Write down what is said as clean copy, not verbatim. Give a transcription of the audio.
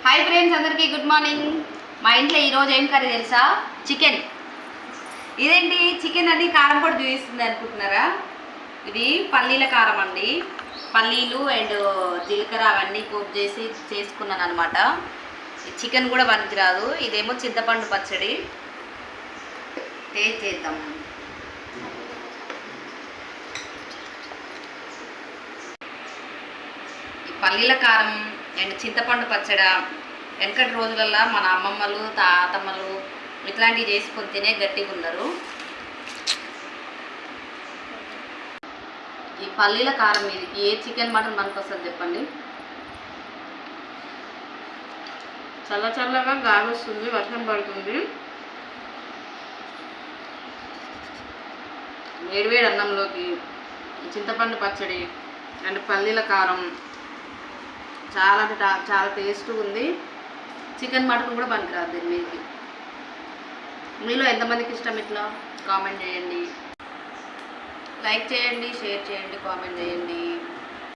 Hi friends, అందరికీ good morning. మా ఇంట్లో ఈరోజు ఏం కర్రీ తెలుసా? చికెన్. ఇదేంటి చికెన్ అని కారం పొడి చూపిస్తుంది అనుకుంటున్నారా? ఇది పల్లీల కారం అండి. పల్లీలు అండ్ జీలకర్ర అవన్నీ పోపు చేసి చేసుకున్నాను అనమాట. చికెన్ కూడా పనికిరాదు. ఇదేమో చింతపండు పచ్చడి. టేస్ట్ చేద్దాం. ఈ పల్లీల కారం అండ్ చింతపండు పచ్చడి వెనకటి రోజులలో మన అమ్మమ్మలు తాతమ్మలు ఇట్లాంటివి చేసుకొని తినే గట్టిగా ఉన్నారు. ఈ పల్లీల కారం ఇది ఏ చికెన్ మటన్ మనకు వస్తుంది చెప్పండి? చల్ల చల్లగా గాలి వస్తుంది, వర్షం పడుతుంది. వేడివేడి అన్నంలోకి చింతపండు పచ్చడి అండ్ పల్లీల కారం చాలా చాలా టేస్ట్గా ఉంది. చికెన్ మటన్ కూడా పనికిరాదు దీని మీదకి. మీలో ఎంతమందికి ఇష్టం ఇట్లా కామెంట్ చేయండి, లైక్ చేయండి, షేర్ చేయండి, కామెంట్ చేయండి.